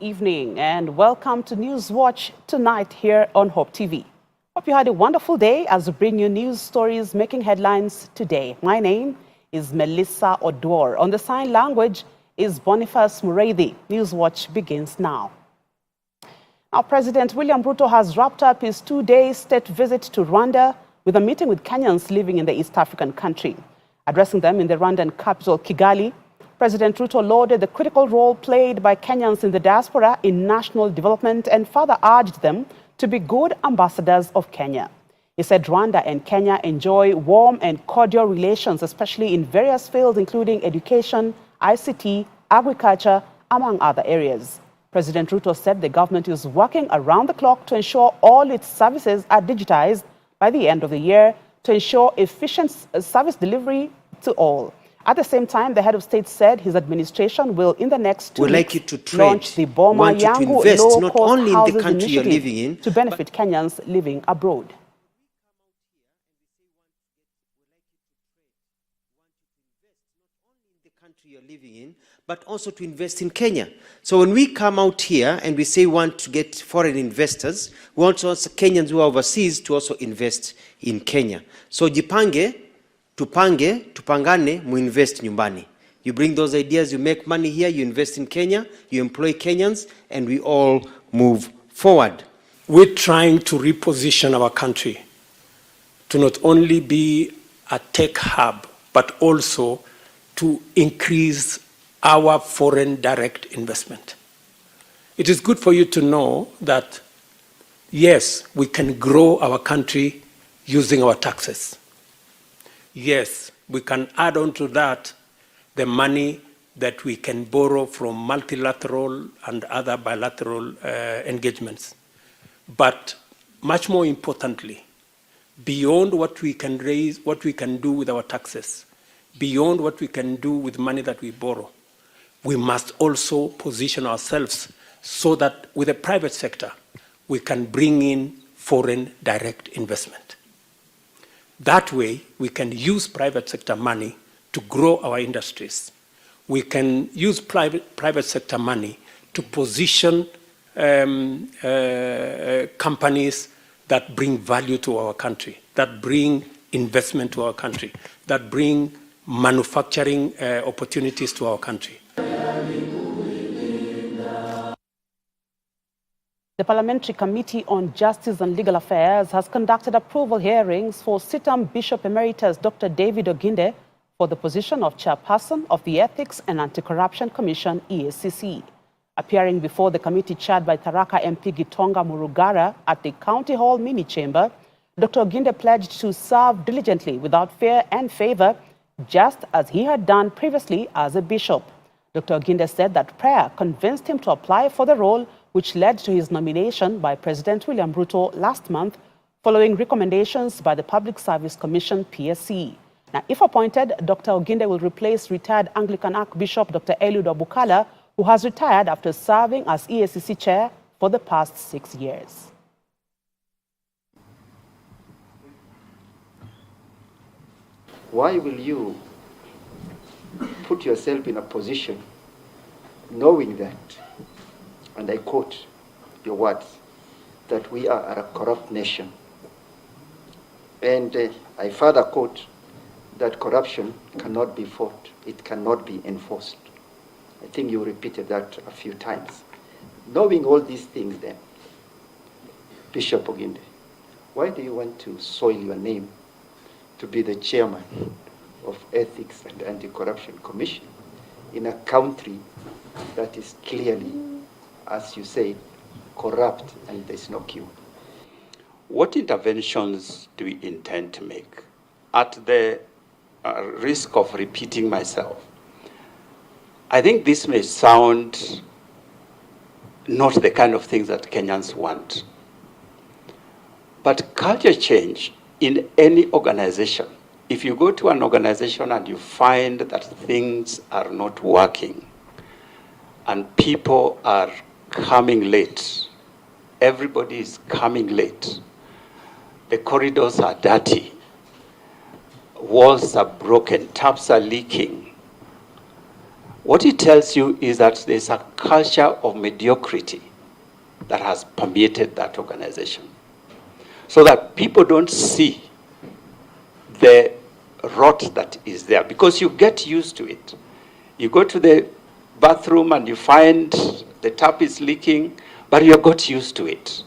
evening and welcome to Newswatch tonight here on Hope TV. Hope you had a wonderful day as we bring you news stories making headlines today. My name is Melissa Odwor. On the sign language is Boniface Muredi. Newswatch begins now. Now, President William Ruto has wrapped up his two-day state visit to Rwanda with a meeting with Kenyans living in the East African country. Addressing them in the Rwandan capital, Kigali, President Ruto lauded the critical role played by Kenyans in the diaspora in national development and further urged them to be good ambassadors of Kenya. He said Rwanda and Kenya enjoy warm and cordial relations, especially in various fields, including education, ICT, agriculture, among other areas. President Ruto said the government is working around the clock to ensure all its services are digitized by the end of the year to ensure efficient service delivery to all. At the same time, the head of state said his administration will, in the next 2 weeks, launch the Boma Yangu low-cost houses initiative to benefit Kenyans living abroad. The country you're living in, but also to invest in Kenya. So when we come out here and we say we want to get foreign investors, we want also Kenyans who are overseas to also invest in Kenya. So jipange, tupange, tupangane, muinvest nyumbani. You bring those ideas, you make money here, you invest in Kenya, you employ Kenyans, and we all move forward. We're trying to reposition our country to not only be a tech hub, but also to increase our foreign direct investment. It is good for you to know that, yes, we can grow our country using our taxes. Yes, we can add on to that the money that we can borrow from multilateral and other bilateral engagements. But much more importantly, beyond what we can raise, what we can do with our taxes, beyond what we can do with money that we borrow, we must also position ourselves so that with the private sector, we can bring in foreign direct investment. That way, we can use private sector money to grow our industries. We can use private sector money to position companies that bring value to our country, that bring investment to our country, that bring manufacturing opportunities to our country. The Parliamentary Committee on Justice and Legal Affairs has conducted approval hearings for Sitam Bishop Emeritus Dr. David Oginde for the position of Chairperson of the Ethics and Anti-Corruption Commission, EACC. Appearing before the committee chaired by Tharaka MP Gitonga Murugara at the County Hall mini chamber, Dr. Oginde pledged to serve diligently without fear and favor, just as he had done previously as a bishop. Dr. Oginde said that prayer convinced him to apply for the role, which led to his nomination by President William Ruto last month, following recommendations by the Public Service Commission, PSC. Now, if appointed, Dr. Oginde will replace retired Anglican Archbishop Dr. Eliud Obukala, who has retired after serving as EACC chair for the past 6 years. Why will you put yourself in a position knowing that, and I quote your words, that we are a corrupt nation? And I further quote that corruption cannot be fought, it cannot be enforced. I think you repeated that a few times. Knowing all these things then, Bishop Oginde, why do you want to soil your name to be the chairman of Ethics and Anti-Corruption Commission in a country that is clearly, as you say, corrupt and there's no cure? What interventions do we intend to make? At the risk of repeating myself, I think this may sound not the kind of things that Kenyans want. But culture change in any organization, if you go to an organization and you find that things are not working and people are coming late, everybody is coming late, the corridors are dirty, walls are broken, taps are leaking, What it tells you is that there's a culture of mediocrity that has permeated that organization, so that people don't see the rot that is there, because you get used to it. You go to the bathroom and you find the tap is leaking, but you got used to it.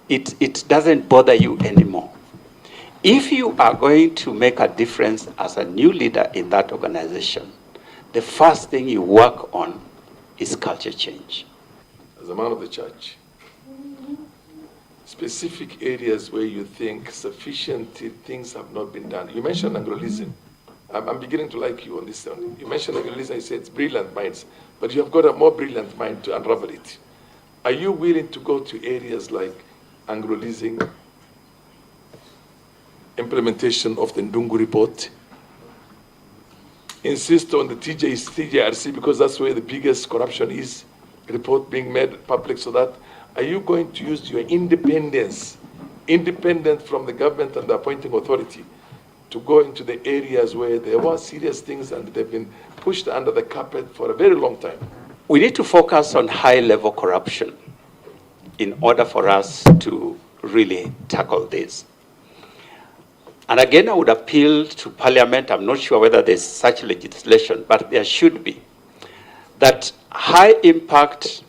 It doesn't bother you anymore. If you are going to make a difference as a new leader in that organization, the first thing you work on is culture change. As a man of the church, specific areas where you think sufficient things have not been done. You mentioned Angolism. I'm beginning to like you on this one. You mentioned Angolism, you said it's brilliant minds, but you have got a more brilliant mind to unravel it. Are you willing to go to areas like Anglo-leasing, implementation of the Ndungu report, insist on the TJRC because that's where the biggest corruption is, report being made public, so that are you going to use your independence, independent from the government and the appointing authority, to go into the areas where there were serious things and they've been pushed under the carpet for a very long time? We need to focus on high-level corruption in order for us to really tackle this. And again, I would appeal to Parliament, I'm not sure whether there's such legislation, but there should be, that high-impact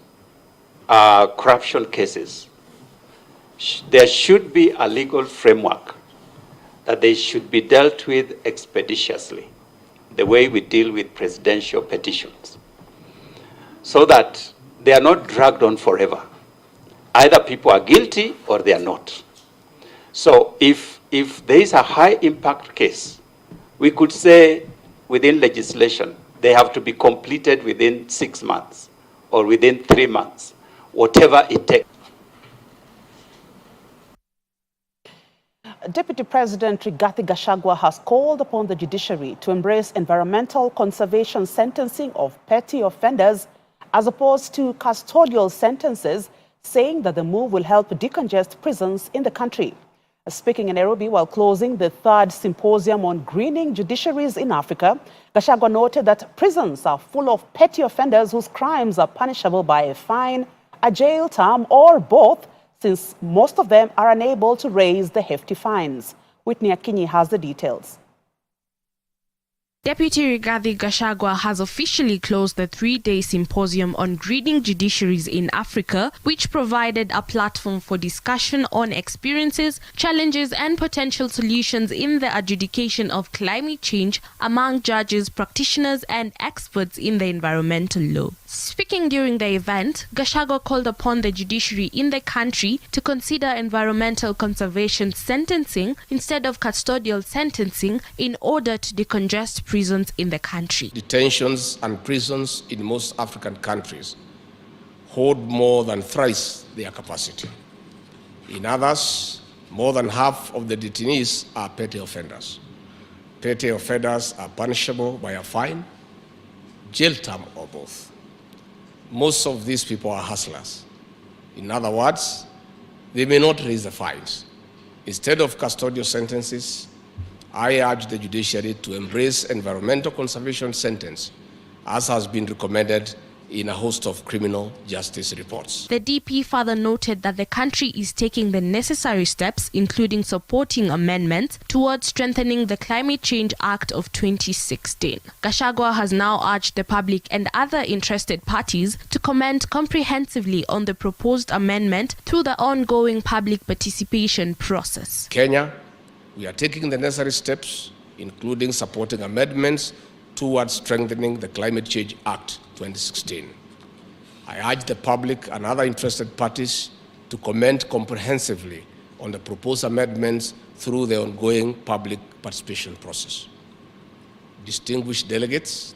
corruption cases, there should be a legal framework that they should be dealt with expeditiously, the way we deal with presidential petitions, so that they are not dragged on forever. Either people are guilty or they are not. So if there is a high impact case, we could say within legislation, they have to be completed within 6 months or within 3 months, whatever it takes. Deputy President Rigathi Gachagua has called upon the judiciary to embrace environmental conservation sentencing of petty offenders as opposed to custodial sentences, saying that the move will help decongest prisons in the country. Speaking in Nairobi while closing the 3rd symposium on greening judiciaries in Africa, Gachagua noted that prisons are full of petty offenders whose crimes are punishable by a fine, a jail term, or both, since most of them are unable to raise the hefty fines. Whitney Akinyi has the details. Deputy Rigathi Gachagua has officially closed the 3-day symposium on greening judiciaries in Africa, which provided a platform for discussion on experiences, challenges, and potential solutions in the adjudication of climate change among judges, practitioners, and experts in the environmental law. Speaking during the event, Gachagua called upon the judiciary in the country to consider environmental conservation sentencing instead of custodial sentencing in order to decongest prisons in the country. Detentions and prisons in most African countries hold more than thrice their capacity. In others, more than half of the detainees are petty offenders. Petty offenders are punishable by a fine, jail term, or both. Most of these people are hustlers. In other words, they may not raise the fines. Instead of custodial sentences, I urge the judiciary to embrace environmental conservation sentence, as has been recommended in a host of criminal justice reports. The DP further noted that the country is taking the necessary steps, including supporting amendments towards strengthening the Climate Change Act of 2016. Gachagua has now urged the public and other interested parties to comment comprehensively on the proposed amendment through the ongoing public participation process. Kenya, we are taking the necessary steps, including supporting amendments towards strengthening the Climate Change Act 2016. I urge the public and other interested parties to comment comprehensively on the proposed amendments through the ongoing public participation process. Distinguished delegates,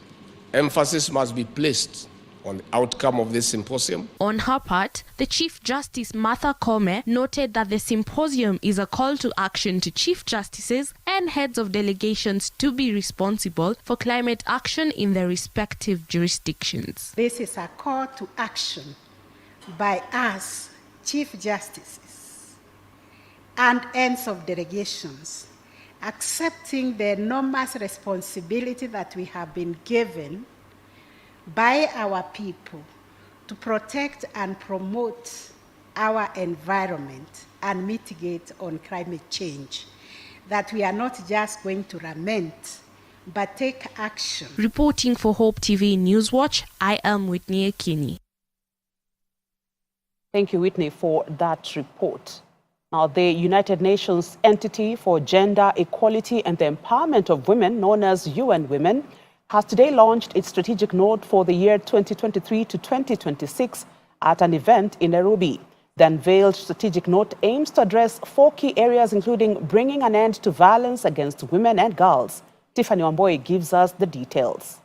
emphasis must be placed on the outcome of this symposium. On her part, the Chief Justice Martha Koome noted that the symposium is a call to action to Chief Justices and heads of delegations to be responsible for climate action in their respective jurisdictions. This is a call to action by us, Chief Justices and ends of delegations, accepting the enormous responsibility that we have been given by our people to protect and promote our environment and mitigate on climate change, that we are not just going to lament, but take action. Reporting for Hope TV Newswatch, I am Whitney Akini. Thank you, Whitney, for that report. Now, the United Nations Entity for Gender Equality and the Empowerment of Women, known as UN Women, has today launched its strategic note for the year 2023 to 2026 at an event in Nairobi. The unveiled strategic note aims to address 4 key areas, including bringing an end to violence against women and girls. Tiffany Wamboi gives us the details.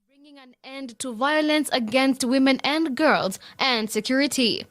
Bringing an end to violence against women and girls and security.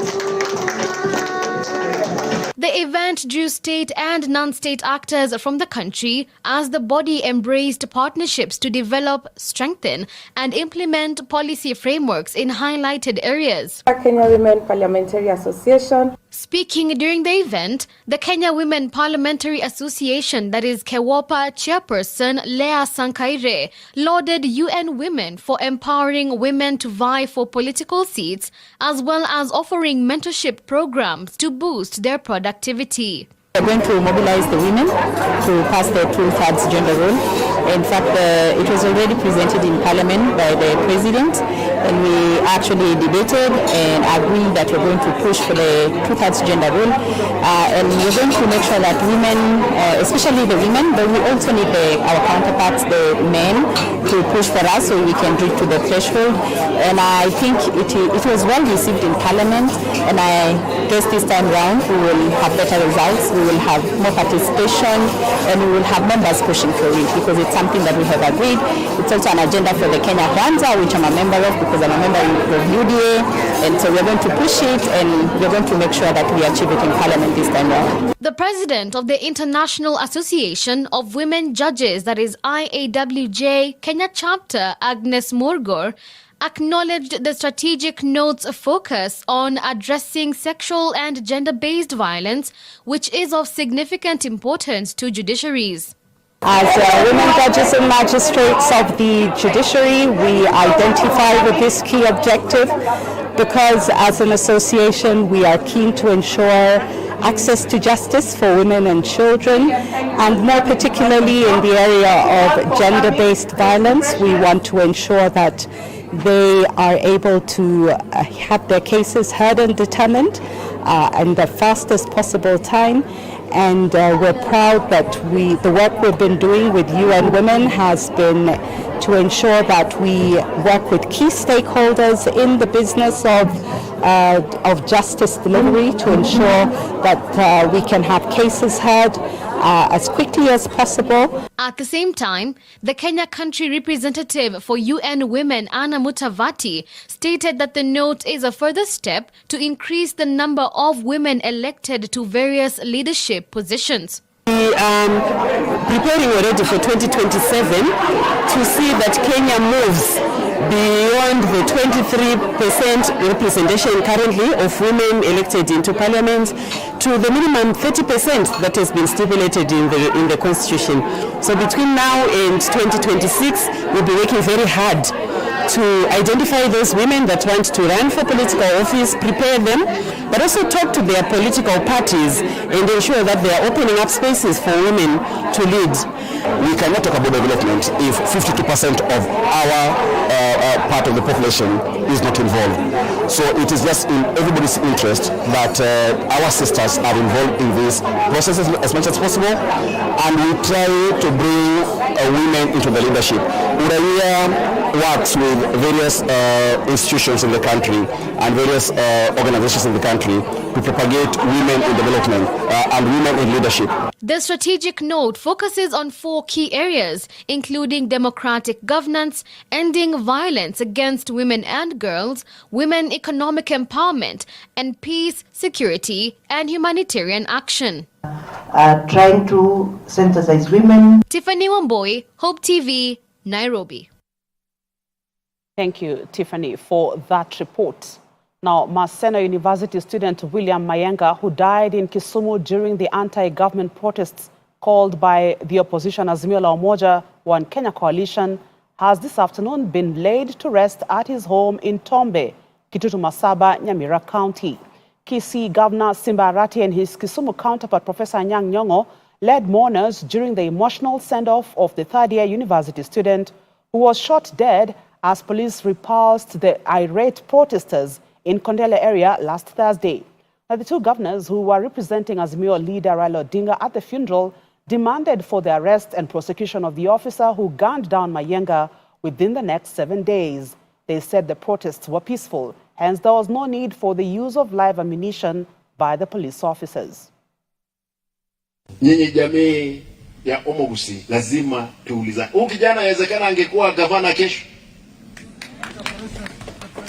The event drew state and non-state actors from the country as the body embraced partnerships to develop, strengthen and implement policy frameworks in highlighted areas. Kenya Women Parliamentary Association. Speaking during the event, the Kenya Women Parliamentary Association, that is KEWOPA chairperson Lea Sankaire, lauded UN Women for empowering women to vie for political seats, as well as offering mentorship programs to boost their productivity. We're going to mobilize the women to pass the 2/3 gender rule. In fact, it was already presented in Parliament by the President, and we actually debated and agreed that we're going to push for the 2/3 gender rule. And we're going to make sure that women, especially the women, but we also need our counterparts, the men, to push for us so we can reach to the threshold. And I think it was well received in Parliament, and I guess this time round we will have better results. We will have more participation, and we will have members pushing for it because it's something that we have agreed. It's also an agenda for the Kenya Kwanza, which I'm a member of because I'm a member of UDA, and so we're going to push it and we're going to make sure that we achieve it in Parliament this time around. The president of the International Association of Women Judges, that is IAWJ Kenya chapter, Agnes Morgor, acknowledged the strategic note's focus on addressing sexual and gender-based violence, which is of significant importance to judiciaries. As women judges and magistrates of the judiciary, we identify with this key objective because as an association we are keen to ensure access to justice for women and children, and more particularly in the area of gender-based violence, we want to ensure that they are able to have their cases heard and determined in the fastest possible time. And we're proud that the work we've been doing with UN Women has been to ensure that we work with key stakeholders in the business of justice delivery to ensure that we can have cases heard as quickly as possible. At the same time, the Kenya country representative for UN Women, Anna Mutavati, stated that the note is a further step to increase the number of women elected to various leadership positions. We are preparing already for 2027 to see that Kenya moves beyond the 23% representation currently of women elected into parliament to the minimum 30% that has been stipulated in the constitution. So between now and 2026, we'll be working very hard to identify those women that want to run for political office, prepare them, but also talk to their political parties and ensure that they are opening up spaces for women to lead. We cannot talk about development if 52% of our part of the population is not involved. So it is just in everybody's interest that our sisters are involved in these processes as much as possible, and we try to bring women into the leadership. Uraia works with various institutions in the country and various organizations in the country to propagate women in development and women in leadership. The strategic note focuses on 4 key areas, including democratic governance, ending violence against women and girls, women economic empowerment, and peace, security, and humanitarian action. Trying to sensitize women. Tiffany Wamboi, Hope TV, Nairobi. Thank you, Tiffany, for that report. Now, Maseno University student William Mayenga, who died in Kisumu during the anti-government protests called by the opposition Azimio la Umoja One Kenya coalition, has this afternoon been laid to rest at his home in Tombe, Kitutu Masaba, Nyamira County. Kisii Governor Simba Arati and his Kisumu counterpart Professor Anyang' Nyong'o led mourners during the emotional send-off of the third-year university student who was shot dead as police repulsed the irate protesters in Kondele area last Thursday. Now, the two governors who were representing Azimio leader Raila Odinga at the funeral demanded for the arrest and prosecution of the officer who gunned down Mayenga within the next 7 days. They said the protests were peaceful, hence there was no need for the use of live ammunition by the police officers. Nyinyi jamii ya Omogusi lazima tuuliza. Huyu kijana inawezekana angekuwa gavana kesho.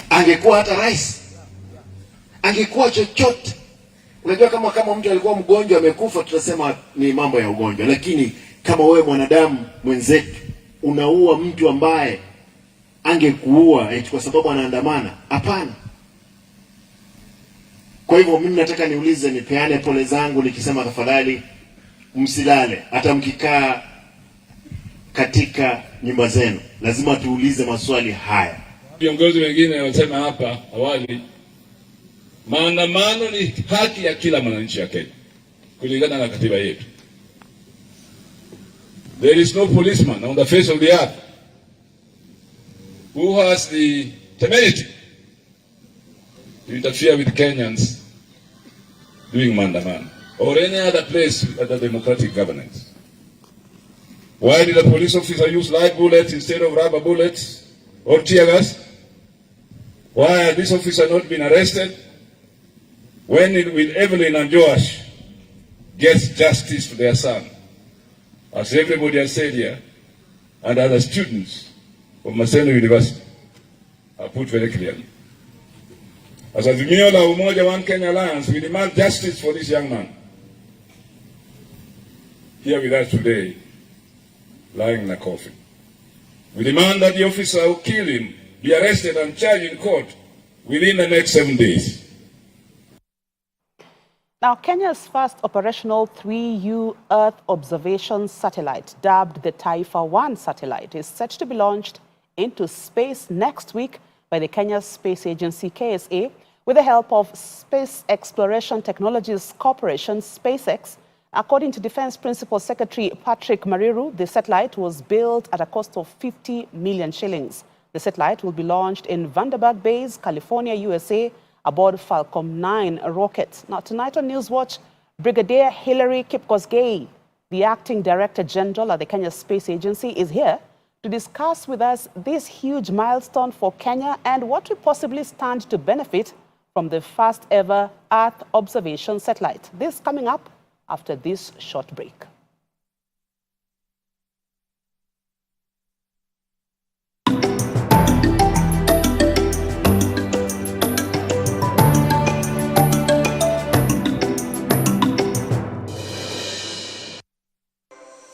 Angekuwa hata rais. Angekuwa chochote. Unajua kama mtu alikuwa mgonjwa amekufa tutasema ni mambo ya ugonjwa, lakini kama wewe mwanadamu mwenzetu unaua mtu ambaye angekuua eti kwa sababu anaandamana, hapana. Kwa hivyo mimi nataka niulize, nipeane pole zangu nikisema tafadhali msilale hata mkikaa katika nyumba zenu, lazima tuulize maswali haya. Viongozi wengine wanasema hapa awali, maandamano ni haki ya kila mwananchi wa Kenya kulingana na katiba yetu. There is no policeman on the face of the earth who has the temerity to interfere with Kenyans doing maandamano or any other place under democratic governance. Why did the police officer use live bullets instead of rubber bullets or tear gas? Why has this officer not been arrested? When will Evelyn and Joash get justice for their son? As everybody has said here, and other students of Maseno University have put very clearly. As Azimio la Umoja One Kenya Alliance, we demand justice for this young man here with us today, lying in a coffin. We demand that the officer who killed him be arrested and charged in court within the next 7 days. Now, Kenya's first operational 3U Earth observation satellite, dubbed the TAIFA-1 satellite, is set to be launched into space next week by the Kenya Space Agency, KSA, with the help of Space Exploration Technologies Corporation, SpaceX. According to Defense Principal Secretary Patrick Mariru, the satellite was built at a cost of 50 million shillings. The satellite will be launched in Vandenberg Base, California, USA, aboard Falcon 9 rocket. Now, tonight on Newswatch, Brigadier Hilary Kipkosgei, the Acting Director General at the Kenya Space Agency, is here to discuss with us this huge milestone for Kenya and what we possibly stand to benefit from the first ever Earth observation satellite. This coming up after this short break.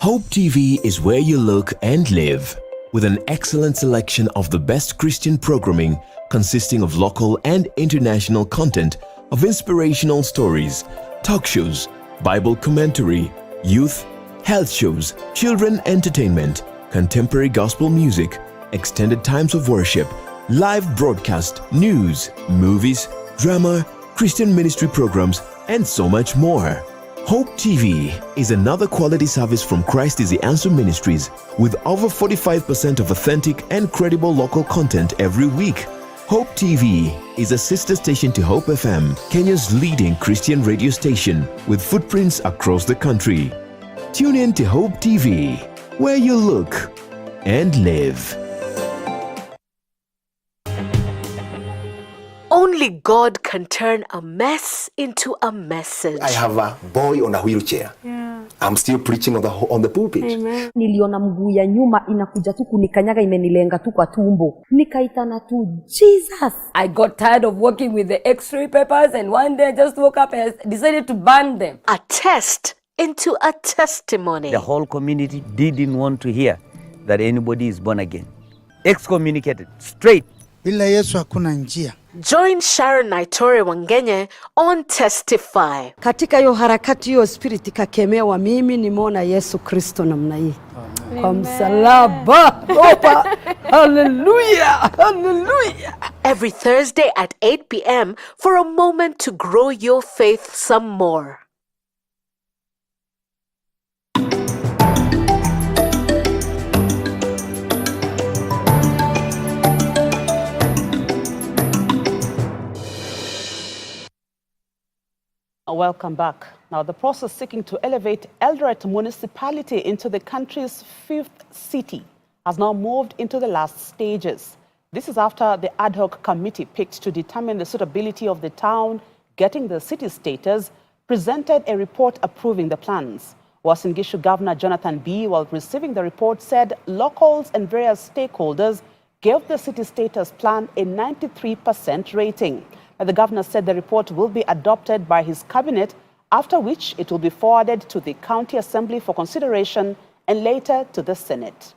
Hope TV is where you look and live, with an excellent selection of the best Christian programming consisting of local and international content of inspirational stories, talk shows, Bible commentary, youth, health shows, children entertainment, contemporary gospel music, extended times of worship, live broadcast, news, movies, drama, Christian ministry programs, and so much more. Hope TV is another quality service from Christ is the Answer Ministries with over 45% of authentic and credible local content every week. Hope TV is a sister station to Hope FM, Kenya's leading Christian radio station with footprints across the country. Tune in to Hope TV, where you look and live. Only God can turn a mess into a message. I have a boy on a wheelchair. Yeah. I'm still preaching on the pulpit. Amen. Niliona mguu ya nyuma inakuja tu kunikanyaga, imenilenga tu kwa tumbo. Nikaitana tu Jesus. I got tired of working with the x-ray papers, and one day I just woke up and decided to burn them. A test into a testimony. The whole community didn't want to hear that anybody is born again. Excommunicated straight. Bila Yesu hakuna njia. Join Sharon Naitore Wangenye on Testify. Katika hiyo harakati hiyo spirit kakemewa, mimi nimeona Yesu Kristo namna hii. Kwa msalaba. Opa. Hallelujah. Hallelujah. Every Thursday at 8 p.m. for a moment to grow your faith some more. Welcome back. Now, the process seeking to elevate Eldoret municipality into the country's 5th city has now moved into the last stages. This is after the ad hoc committee picked to determine the suitability of the town getting the city status presented a report approving the plans. Uasin Gishu Governor Jonathan B., while receiving the report, said locals and various stakeholders gave the city status plan a 93% rating. The governor said the report will be adopted by his cabinet, after which it will be forwarded to the county assembly for consideration and later to the Senate.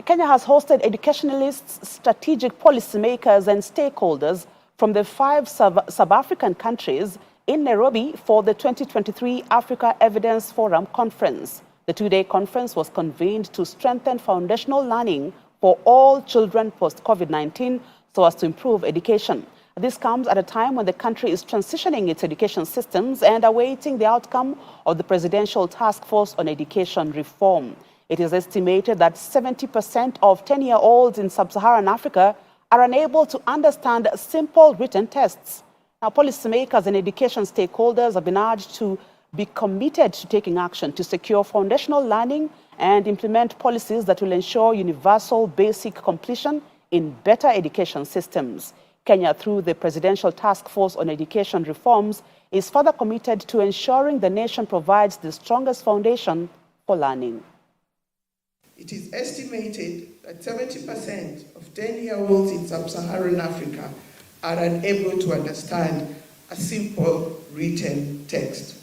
Kenya has hosted educationalists, strategic policymakers and stakeholders from the 5 sub-African countries in Nairobi for the 2023 Africa Evidence Forum Conference. The 2-day conference was convened to strengthen foundational learning for all children post-COVID-19 so as to improve education. This comes at a time when the country is transitioning its education systems and awaiting the outcome of the Presidential Task Force on Education Reform. It is estimated that 70% of 10-year-olds in sub-Saharan Africa are unable to understand simple written tests. Now, policymakers and education stakeholders have been urged to be committed to taking action to secure foundational learning and implement policies that will ensure universal basic completion in better education systems. Kenya, through the Presidential Task Force on Education Reforms, is further committed to ensuring the nation provides the strongest foundation for learning. It is estimated that 70% of 10-year-olds in sub-Saharan Africa are unable to understand a simple written text.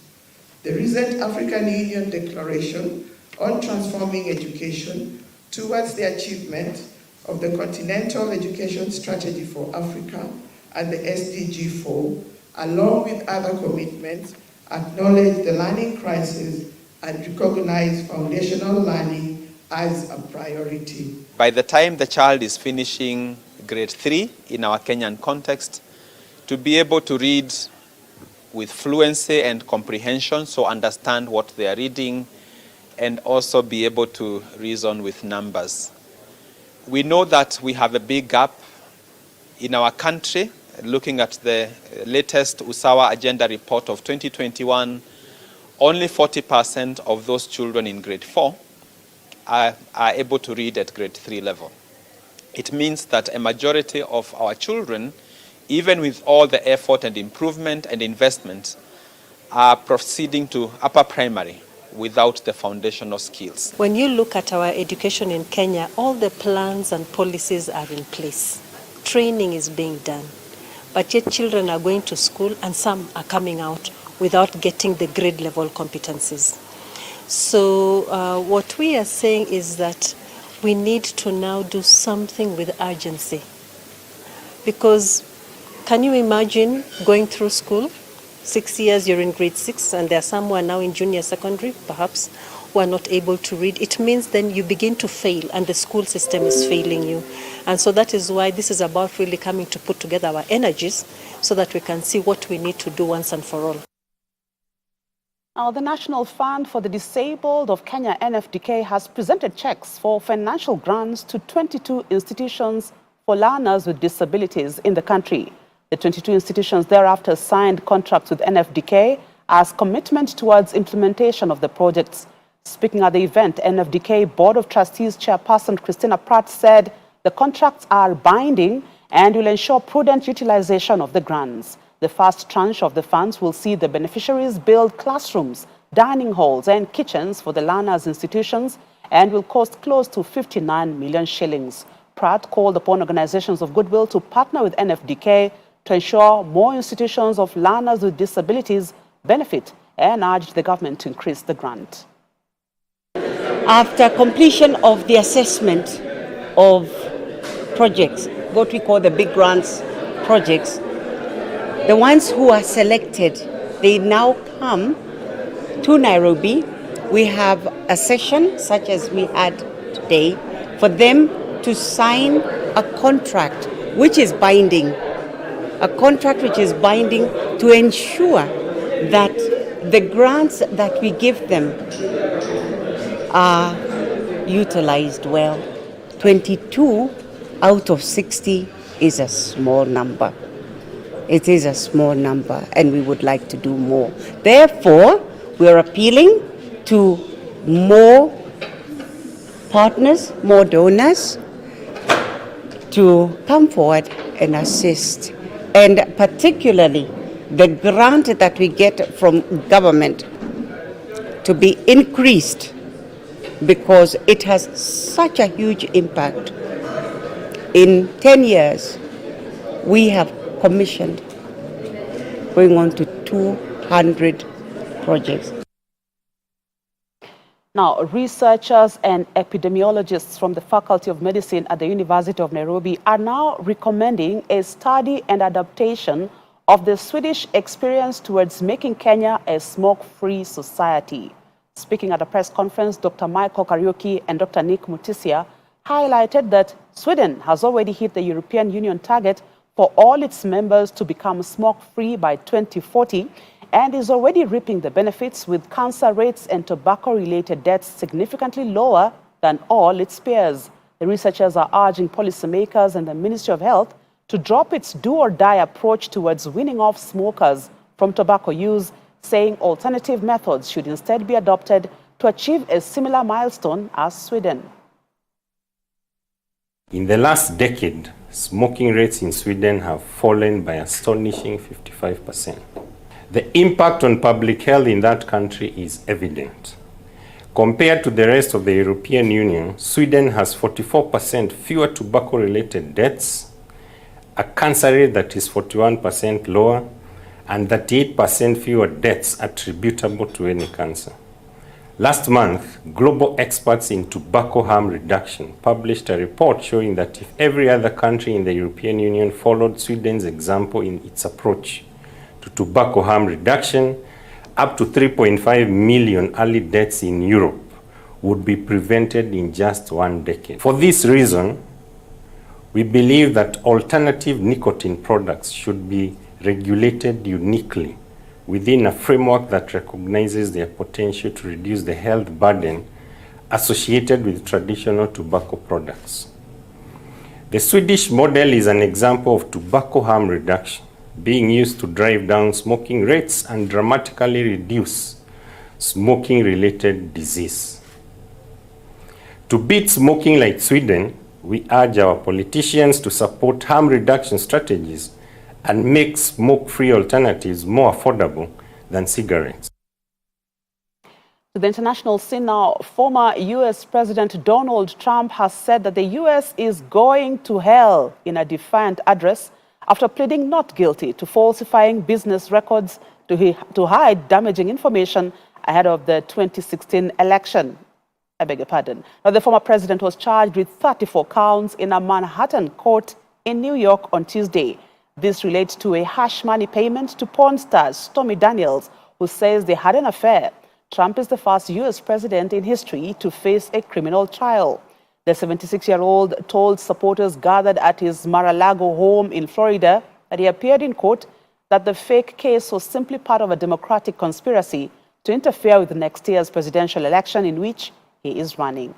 The recent African Union Declaration on Transforming Education towards the achievement of the Continental Education Strategy for Africa and the SDG 4, along with other commitments, acknowledge the learning crisis and recognize foundational learning as a priority. By the time the child is finishing grade 3 in our Kenyan context, to be able to read with fluency and comprehension, so understand what they are reading, and also be able to reason with numbers. We know that we have a big gap in our country. Looking at the latest USAWA Agenda report of 2021, only 40% of those children in grade 4 are able to read at grade 3 level. It means that a majority of our children, even with all the effort and improvement and investment, are proceeding to upper primary without the foundational skills. When you look at our education in Kenya, all the plans and policies are in place. Training is being done. But yet children are going to school and some are coming out without getting the grade level competencies. So what we are saying is that we need to now do something with urgency. Because can you imagine going through school? 6 years you're in grade 6 and there are some who are now in junior secondary, perhaps, who are not able to read. It means then you begin to fail and the school system is failing you. And so that is why this is about really coming to put together our energies so that we can see what we need to do once and for all. Now, the National Fund for the Disabled of Kenya, NFDK, has presented checks for financial grants to 22 institutions for learners with disabilities in the country. The 22 institutions thereafter signed contracts with NFDK as commitment towards implementation of the projects. Speaking at the event, NFDK Board of Trustees Chairperson Christina Pratt said the contracts are binding and will ensure prudent utilization of the grants. The first tranche of the funds will see the beneficiaries build classrooms, dining halls and kitchens for the learners' institutions and will cost close to 59 million shillings. Pratt called upon organizations of goodwill to partner with NFDK to ensure more institutions of learners with disabilities benefit and urged the government to increase the grant. After completion of the assessment of projects, what we call the big grants projects, the ones who are selected, they now come to Nairobi. We have a session such as we had today for them to sign a contract which is binding, to ensure that the grants that we give them are utilized well. 22 out of 60 is a small number. It is a small number, and we would like to do more. Therefore, we are appealing to more partners, more donors to come forward and assist. And particularly, the grant that we get from government to be increased, because it has such a huge impact. In 10 years, we have commissioned going on to 200 projects. Now, researchers and epidemiologists from the Faculty of Medicine at the University of Nairobi are now recommending a study and adaptation of the Swedish experience towards making Kenya a smoke-free society. Speaking at a press conference, Dr. Michael Kariuki and Dr. Nick Mutisia highlighted that Sweden has already hit the European Union target for all its members to become smoke-free by 2040 and is already reaping the benefits, with cancer rates and tobacco-related deaths significantly lower than all its peers. The researchers are urging policymakers and the Ministry of Health to drop its do-or-die approach towards weaning off smokers from tobacco use, saying alternative methods should instead be adopted to achieve a similar milestone as Sweden. In the last decade, smoking rates in Sweden have fallen by astonishing 55%. The impact on public health in that country is evident. Compared to the rest of the European Union, Sweden has 44% fewer tobacco-related deaths, a cancer rate that is 41% lower, and 38% fewer deaths attributable to any cancer. Last month, global experts in tobacco harm reduction published a report showing that if every other country in the European Union followed Sweden's example in its approach to tobacco harm reduction, up to 3.5 million early deaths in Europe would be prevented in just 1 decade. For this reason, we believe that alternative nicotine products should be regulated uniquely within a framework that recognizes their potential to reduce the health burden associated with traditional tobacco products. The Swedish model is an example of tobacco harm reduction being used to drive down smoking rates and dramatically reduce smoking-related disease. To beat smoking like Sweden, we urge our politicians to support harm reduction strategies and make smoke-free alternatives more affordable than cigarettes. To the international scene now, former U.S. President Donald Trump has said that the U.S. is going to hell in a defiant address after pleading not guilty to falsifying business records to hide damaging information ahead of the 2016 election. I beg your pardon. Now, the former president was charged with 34 counts in a Manhattan court in New York on Tuesday. This relates to a hush money payment to porn star Stormy Daniels, who says they had an affair. Trump is the first U.S. president in history to face a criminal trial. The 76-year-old told supporters gathered at his Mar-a-Lago home in Florida that he appeared in court that the fake case was simply part of a Democratic conspiracy to interfere with next year's presidential election in which he is running.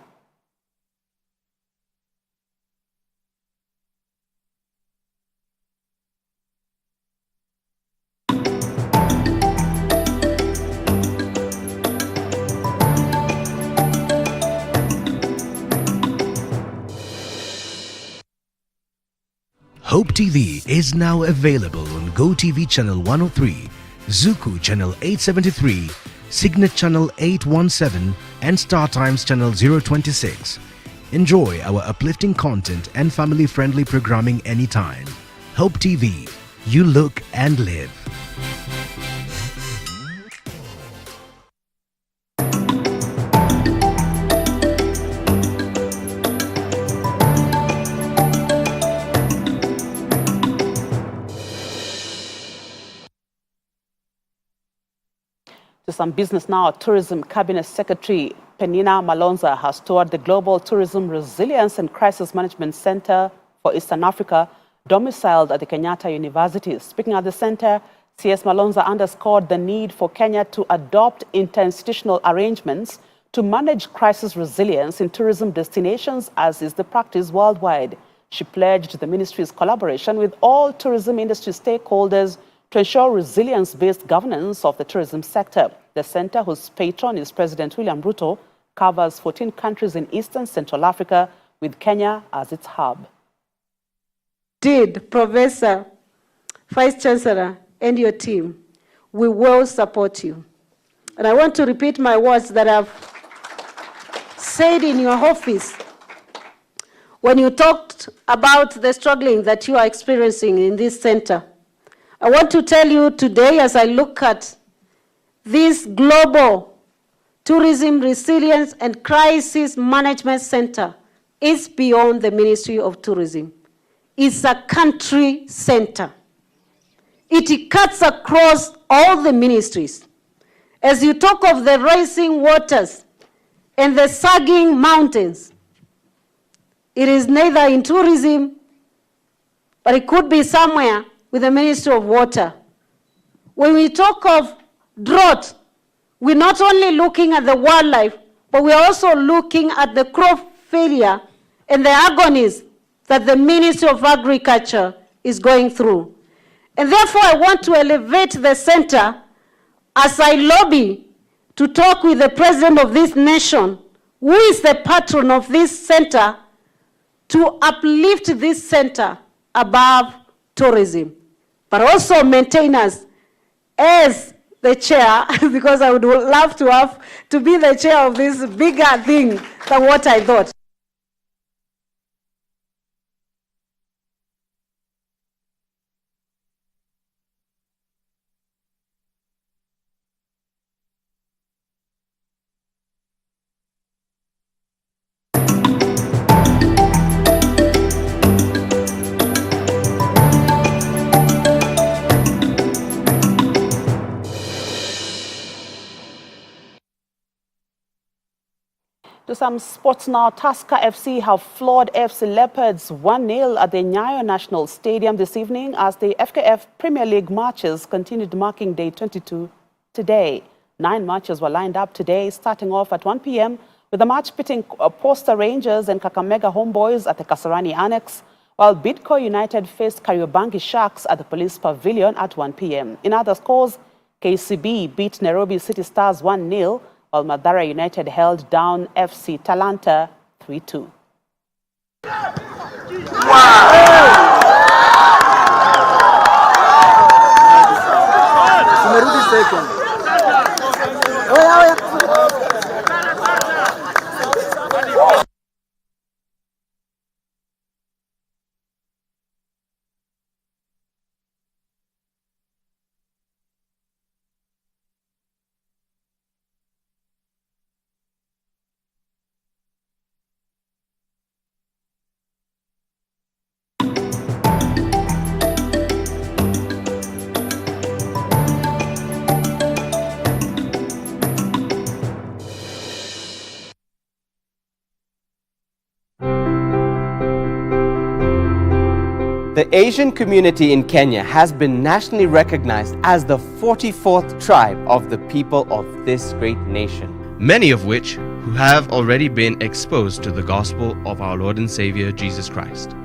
Hope TV is now available on GoTV Channel 103, Zuku Channel 873, Signet Channel 817 and StarTimes Channel 026. Enjoy our uplifting content and family-friendly programming anytime. Hope TV, you look and live. some business now. Tourism Cabinet Secretary Penina Malonza has toured the Global Tourism Resilience and Crisis Management Center for Eastern Africa, domiciled at the Kenyatta University. Speaking at the center, CS Malonza underscored the need for Kenya to adopt interinstitutional arrangements to manage crisis resilience in tourism destinations, as is the practice worldwide. She pledged the ministry's collaboration with all tourism industry stakeholders to ensure resilience-based governance of the tourism sector. The center, whose patron is President William Ruto, covers 14 countries in Eastern Central Africa, with Kenya as its hub. Professor, Vice Chancellor, and your team, we will support you. And I want to repeat my words that I've said in your office when you talked about the struggling that you are experiencing in this center. I want to tell you today, as I look at this Global Tourism Resilience and Crisis Management Center, is beyond the Ministry of Tourism. It's a country center. It cuts across all the ministries. As you talk of the rising waters and the sagging mountains, it is neither in tourism, but it could be somewhere with the Ministry of Water. When we talk of drought, we're not only looking at the wildlife, but we're also looking at the crop failure and the agonies that the Ministry of Agriculture is going through. And therefore, I want to elevate the center as I lobby to talk with the president of this nation, who is the patron of this center, to uplift this center above tourism, but also maintain us as the chair, because I would love to have to be the chair of this bigger thing than what I thought. To some sports now, Tusker FC have floored FC Leopards 1-0 at the Nyayo National Stadium this evening as the FKF Premier League matches continued marking day 22 today. 9 matches were lined up today, starting off at 1 p.m. with the match pitting Posta Rangers and Kakamega Homeboys at the Kasarani Annex, while Bidco United faced Kariobangi Sharks at the Police Pavilion at 1 p.m. In other scores, KCB beat Nairobi City Stars 1-0, while Mathare United held down FC Talanta 3-2. The Asian community in Kenya has been nationally recognized as the 44th tribe of the people of this great nation. Many of which who have already been exposed to the gospel of our Lord and Savior Jesus Christ.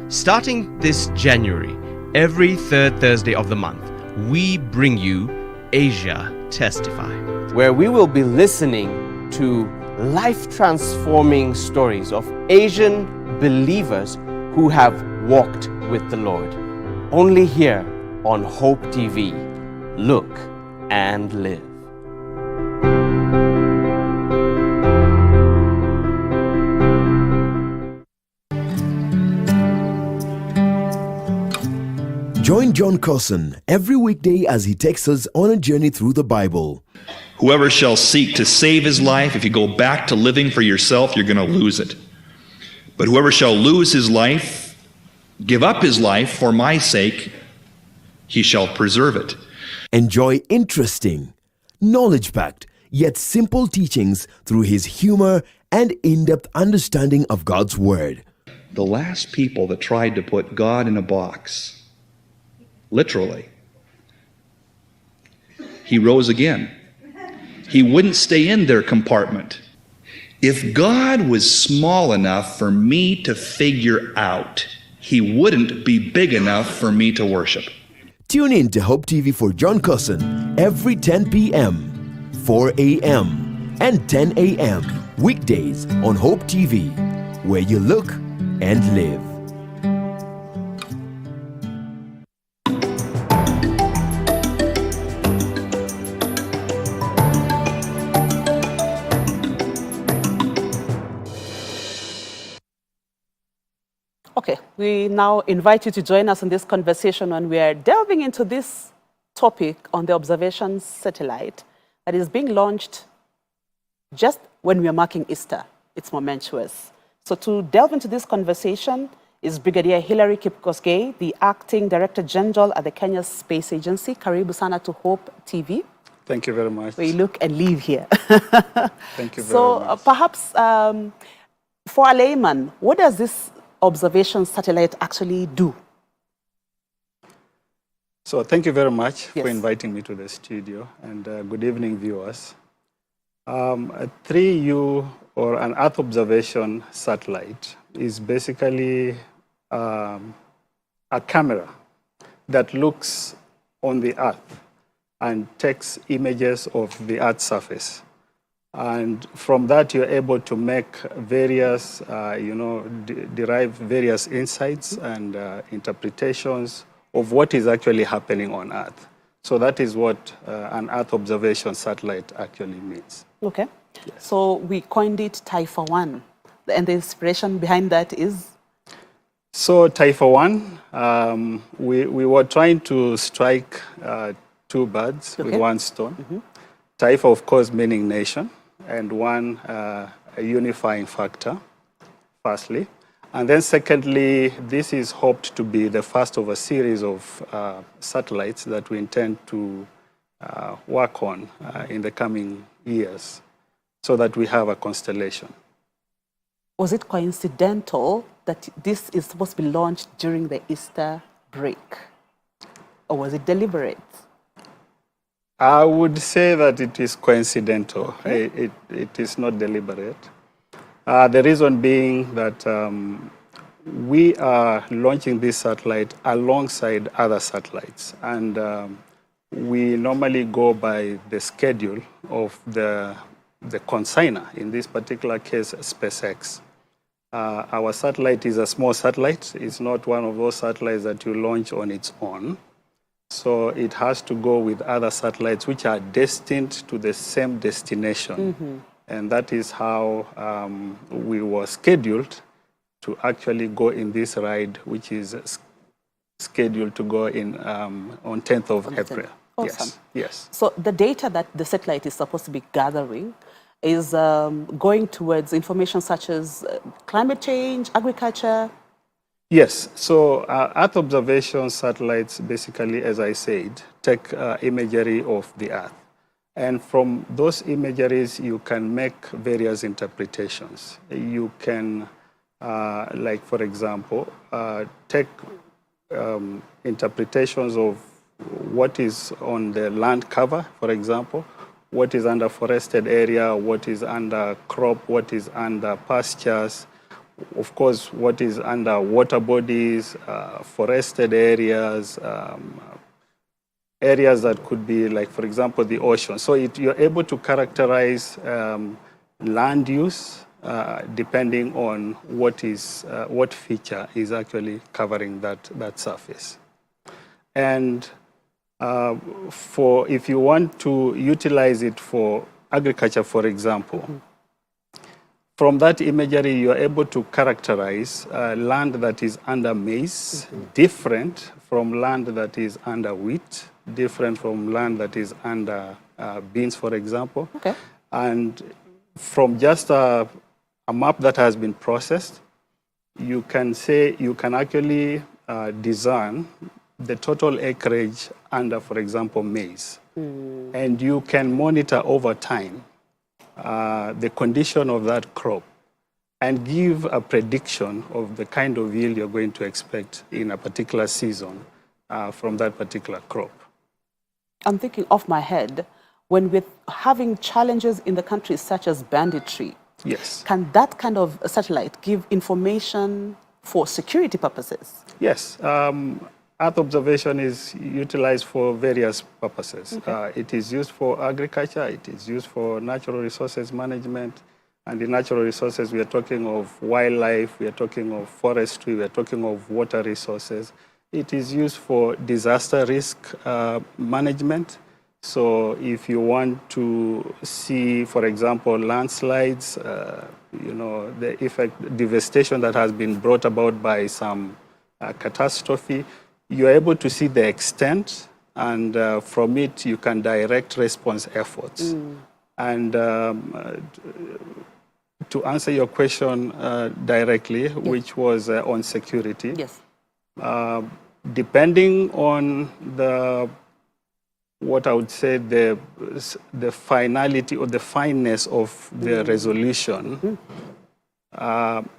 Starting this January, every third Thursday of the month, we bring you Asia Testify, where we will be listening to life-transforming stories of Asian believers who have walked with the Lord. Only here on Hope TV. Look and live. Join John Carson every weekday as he takes us on a journey through the Bible. Whoever shall seek to save his life, if you go back to living for yourself, you're going to lose it. But whoever shall lose his life, give up his life for my sake, he shall preserve it. Enjoy interesting, knowledge-packed yet simple teachings through his humor and in-depth understanding of God's Word. The last people that tried to put God in a box, literally, he rose again. He wouldn't stay in their compartment. If God was small enough for me to figure out, he wouldn't be big enough for me to worship. Tune in to Hope TV for John Cousin every 10 p.m., 4 a.m., and 10 a.m. weekdays on Hope TV, where you look and live. Okay, we now invite you to join us in this conversation when we are delving into this topic on the observation satellite that is being launched just when we are marking Easter. It's momentous. So to delve into this conversation is Brigadier Hilary Kipkosgei, the Acting Director General at the Kenya Space Agency. Karibu sana to Hope TV. Thank you very much. Where you look and live here. Thank you very so, much. Perhaps for a layman, what does this observation satellite actually do? So thank you very much for inviting me to the studio, and good evening, viewers. A 3U or an Earth observation satellite is basically a camera that looks on the Earth and takes images of the Earth's surface. And from that, you're able to make various, derive various insights and interpretations of what is actually happening on Earth. So that is what an Earth observation satellite actually means. Okay. Yes. So we coined it TAIFA-1. And the inspiration behind that is? So TAIFA-1, we were trying to strike two birds with one stone. Mm-hmm. TAIFA, of course, meaning nation, and one a unifying factor, firstly. And then secondly, this is hoped to be the first of a series of satellites that we intend to work on in the coming years so that we have a constellation. Was it coincidental that this is supposed to be launched during the Easter break? Or was it deliberate? I would say that it is coincidental. Okay. It is not deliberate. The reason being that we are launching this satellite alongside other satellites. And we normally go by the schedule of the consigner, in this particular case, SpaceX. Our satellite is a small satellite. It's not one of those satellites that you launch on its own. So it has to go with other satellites which are destined to the same destination. Mm-hmm. And that is how we were scheduled to actually go in this ride, which is scheduled to go in on 10th of April. Awesome. Yes. So the data that the satellite is supposed to be gathering is going towards information such as climate change, agriculture. Yes. So Earth observation satellites, basically, as I said, take imagery of the Earth. And from those imageries, you can make various interpretations. You can, like, for example, take interpretations of what is on the land cover, for example, what is under forested area, what is under crop, what is under pastures, of course, what is under water bodies, forested areas, areas that could be like, for example, the ocean. So you're able to characterize land use depending on what feature is actually covering that surface. And if you want to utilize it for agriculture, for example, from that imagery, you're able to characterize land that is under maize, different from land that is under wheat, different from land that is under beans, for example. Okay. And from just a map that has been processed, you can actually design the total acreage under, for example, maize. And you can monitor over time the condition of that crop and give a prediction of the kind of yield you're going to expect in a particular season from that particular crop. I'm thinking off my head, when we're having challenges in the country such as banditry, yes, can that kind of satellite give information for security purposes? Yes. Earth observation is utilized for various purposes. Okay. It is used for agriculture, it is used for natural resources management, and in natural resources we are talking of wildlife, we are talking of forestry, we are talking of water resources. It is used for disaster risk management. So if you want to see, for example, landslides, the effect, devastation that has been brought about by some catastrophe, you're able to see the extent, and from it you can direct response efforts. And to answer your question directly, yes, which was on security, yes, depending on what I would say the finality or the fineness of the resolution,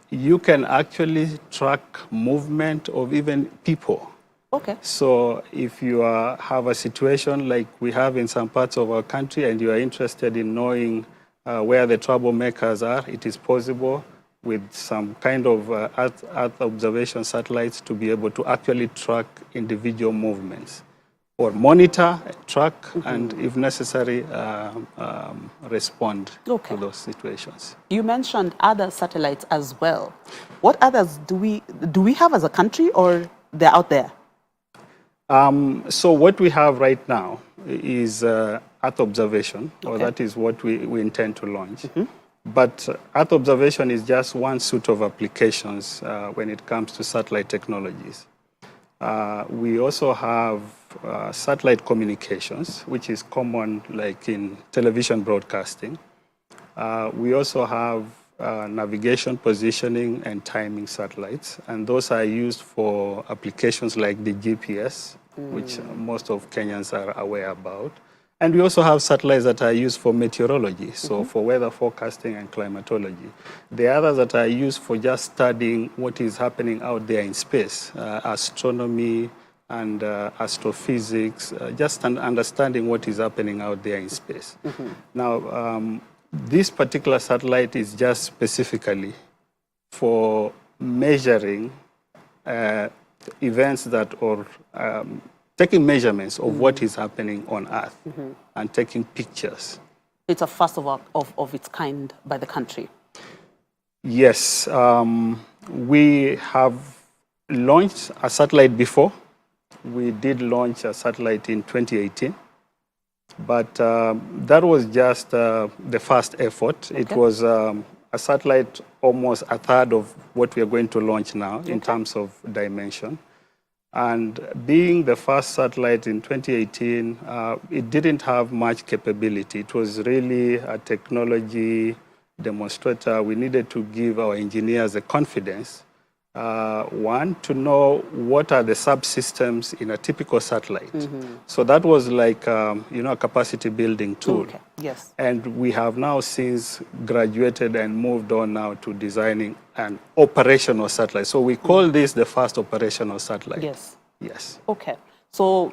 you can actually track movement of even people. Okay. So if you have a situation like we have in some parts of our country and you are interested in knowing where the troublemakers are, it is possible with some kind of Earth observation satellites to be able to actually track individual movements or monitor, track, and if necessary, respond to those situations. You mentioned other satellites as well. What others do we have as a country, or they're out there? So what we have right now is Earth observation, or that is what we intend to launch. But Earth observation is just one suite of applications when it comes to satellite technologies. We also have satellite communications, which is common like in television broadcasting. We also have navigation, positioning, and timing satellites, and those are used for applications like the GPS, which most of Kenyans are aware about. And we also have satellites that are used for meteorology, so for weather forecasting and climatology. The others that are used for just studying what is happening out there in space, astronomy and astrophysics, just understanding what is happening out there in space. Now, this particular satellite is just specifically for measuring events that or taking measurements of what is happening on Earth and taking pictures. It's a first of its kind by the country. Yes, we have launched a satellite before. We did launch a satellite in 2018, but that was just the first effort. It was a satellite almost a third of what we are going to launch now in terms of dimension. And being the first satellite in 2018, it didn't have much capability. It was really a technology demonstrator. We needed to give our engineers the confidence, one, to know what are the subsystems in a typical satellite. So that was like, a capacity building tool. Yes. And we have now since graduated and moved on now to designing an operational satellite. So we call this the first operational satellite. Yes. Yes. Okay. So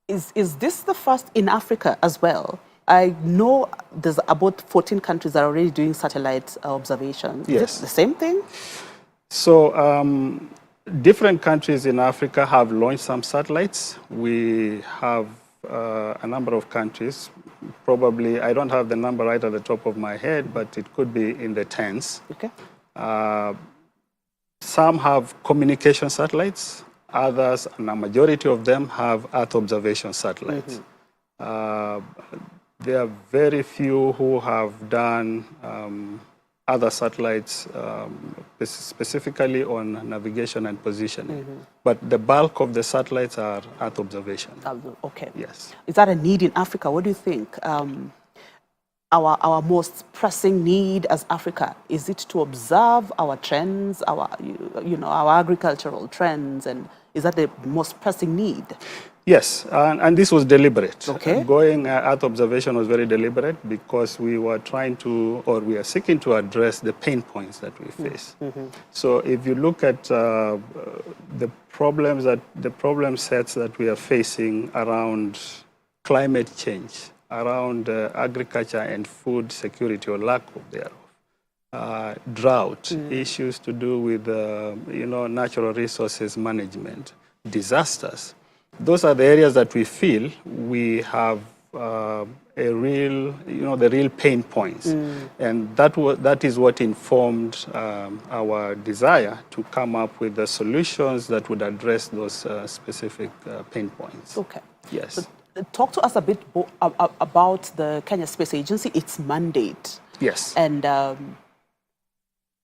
is this the first in Africa as well? I know there's about 14 countries that are already doing satellite observation. Yes. Is it the same thing? So different countries in Africa have launched some satellites. We have a number of countries. Probably, I don't have the number right at the top of my head, but it could be in the tens. Okay. Some have communication satellites. Others, and a majority of them, have Earth observation satellites. There are very few who have done other satellites, specifically on navigation and positioning. But the bulk of the satellites are Earth observation. Okay. Yes. Is that a need in Africa? What do you think? Our most pressing need as Africa, is it to observe our trends, our agricultural trends, and Is that the most pressing need? Yes, and this was deliberate. Okay. Going Earth observation was very deliberate because we were trying to, or we are seeking to address the pain points that we face. So if you look at the problem sets that we are facing around climate change, around agriculture and food security or lack of thereof, drought, issues to do with natural resources management, disasters. Those are the areas that we feel we have the real pain points. And that is what informed our desire to come up with the solutions that would address those specific pain points. Okay. Yes. So, talk to us a bit about the Kenya Space Agency, its mandate. Yes. And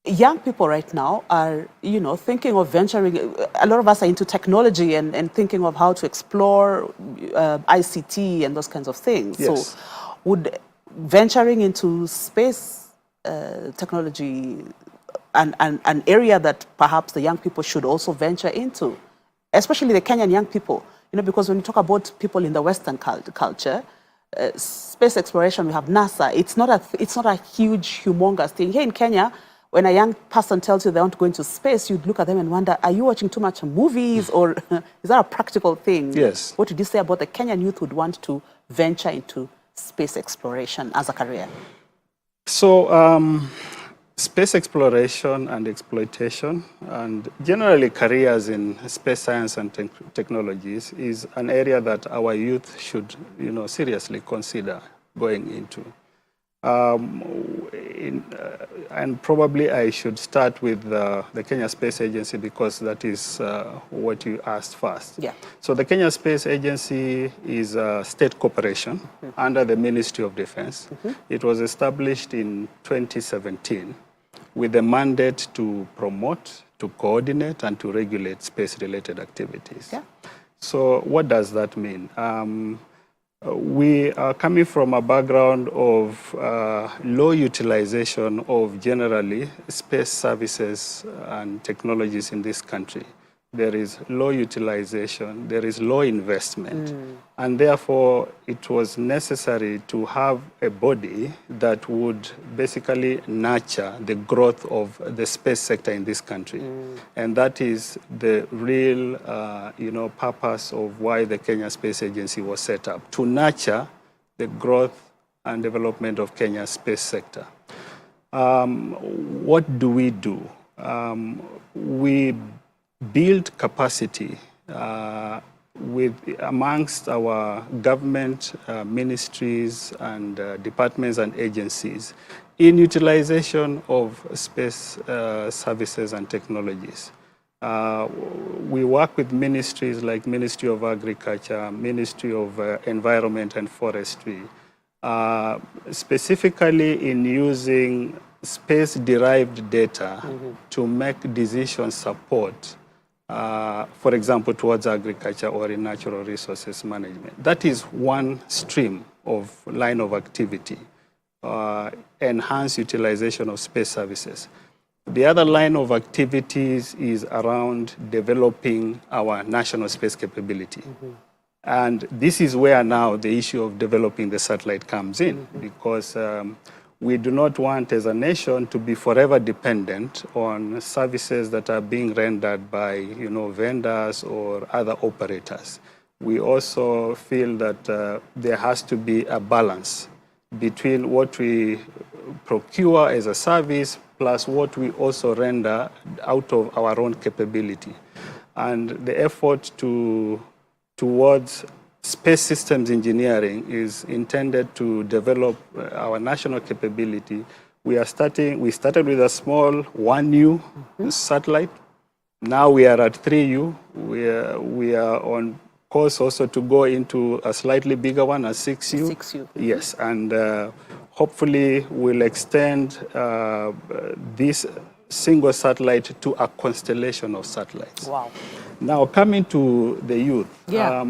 young people right now are, thinking of venturing. A lot of us are into technology and thinking of how to explore ICT and those kinds of things. Yes. So would venturing into space technology an area that perhaps the young people should also venture into, especially the Kenyan young people? Because when you talk about people in the Western culture, space exploration, we have NASA. It's not a huge, humongous thing. Here in Kenya, when a young person tells you they want to go into space, you'd look at them and wonder, are you watching too much movies, or is that a practical thing? Yes. What did you say about the Kenyan youth would want to venture into space exploration as a career? So, space exploration and exploitation, and generally careers in space science and technologies, is an area that our youth should, seriously consider going into. And probably I should start with the Kenya Space Agency because that is what you asked first. Yeah. So the Kenya Space Agency is a state corporation under the Ministry of Defense. It was established in 2017 with the mandate to promote, to coordinate, and to regulate space-related activities. Yeah. So what does that mean? We are coming from a background of low utilization of generally space services and technologies in this country. There is low utilization, there is low investment, and therefore it was necessary to have a body that would basically nurture the growth of the space sector in this country. And that is the real purpose of why the Kenya Space Agency was set up, to nurture the growth and development of Kenya's space sector. What do? We build capacity amongst our government ministries and departments and agencies in utilization of space services and technologies. We work with ministries like Ministry of Agriculture, Ministry of Environment and Forestry, specifically in using space-derived data to make decision support, for example, towards agriculture or in natural resources management. That is one stream of line of activity, enhanced utilization of space services. The other line of activities is around developing our national space capability. And this is where now the issue of developing the satellite comes in, because we do not want as a nation to be forever dependent on services that are being rendered by vendors or other operators. We also feel that there has to be a balance between what we procure as a service plus what we also render out of our own capability. And the effort towards space systems engineering is intended to develop our national capability. We started with a small 1U satellite. Now we are at 3U. We are on course also to go into a slightly bigger one, a 6U. 6U. Yes, and hopefully we'll extend this single satellite to a constellation of satellites. Wow. Now coming to the youth. Yeah.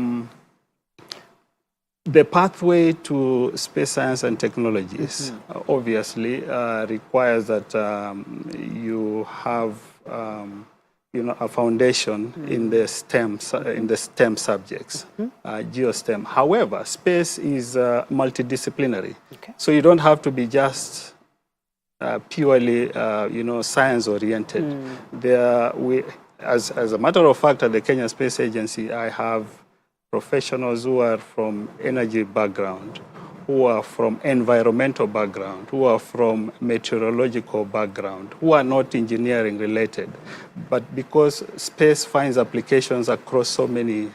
The pathway to space science and technologies obviously requires that you have a foundation in the STEM subjects, geostem. However, space is multidisciplinary, so you don't have to be just purely, science-oriented. As a matter of fact, at the Kenya Space Agency, I have professionals who are from energy background, who are from environmental background, who are from meteorological background, who are not engineering related. But because space finds applications across so many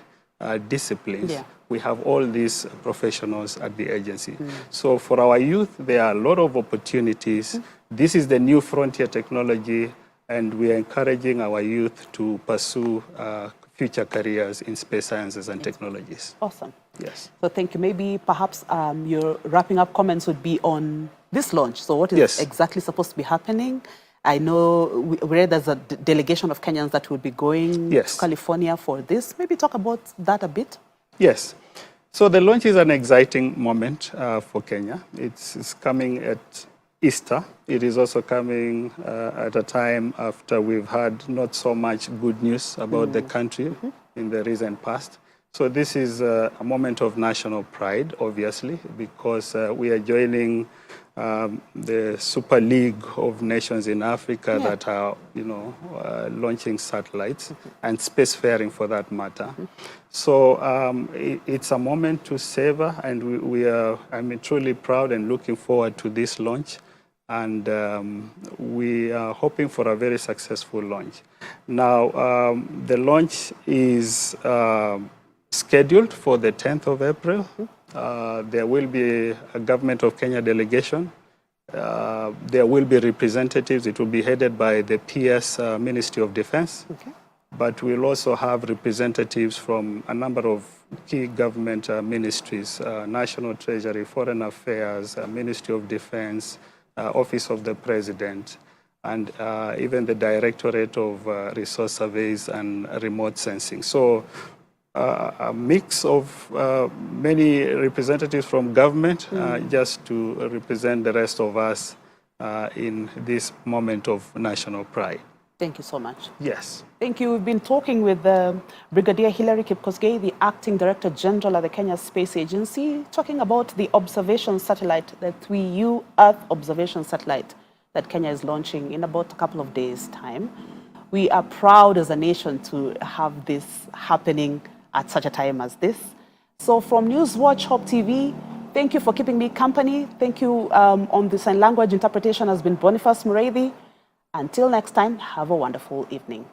disciplines, we have all these professionals at the agency. So for our youth, there are a lot of opportunities. This is the new frontier technology, and we are encouraging our youth to pursue future careers in space sciences and technologies. Awesome. Yes. So thank you. Maybe perhaps your wrapping up comments would be on this launch. So what is exactly supposed to be happening? I know we read there's a delegation of Kenyans that will be going to California for this. Maybe talk about that a bit. Yes. So the launch is an exciting moment for Kenya. It's coming at Easter. It is also coming at a time after we've had not so much good news about the country in the recent past. So this is a moment of national pride, obviously, because we are joining the Super League of Nations in Africa that are, launching satellites and spacefaring for that matter. So it's a moment to savor, and I'm truly proud and looking forward to this launch. And we are hoping for a very successful launch. Now, the launch is scheduled for the 10th of April. There will be a Government of Kenya delegation. There will be representatives. It will be headed by the PS Ministry of Defense. But we'll also have representatives from a number of key government ministries, National Treasury, Foreign Affairs, Ministry of Defense, Office of the President, and even the Directorate of Resource Surveys and Remote Sensing. So a mix of many representatives from government just to represent the rest of us in this moment of national pride. Thank you so much. Yes. Thank you. We've been talking with Brigadier Hilary Kipkosgei, the Acting Director General at the Kenya Space Agency, talking about the observation satellite, the 3U Earth observation satellite that Kenya is launching in about a couple of days' time. We are proud as a nation to have this happening at such a time as this. So from Newswatch Hope TV, thank you for keeping me company. Thank you. On the sign language interpretation has been Boniface Mureithi. Until next time, have a wonderful evening.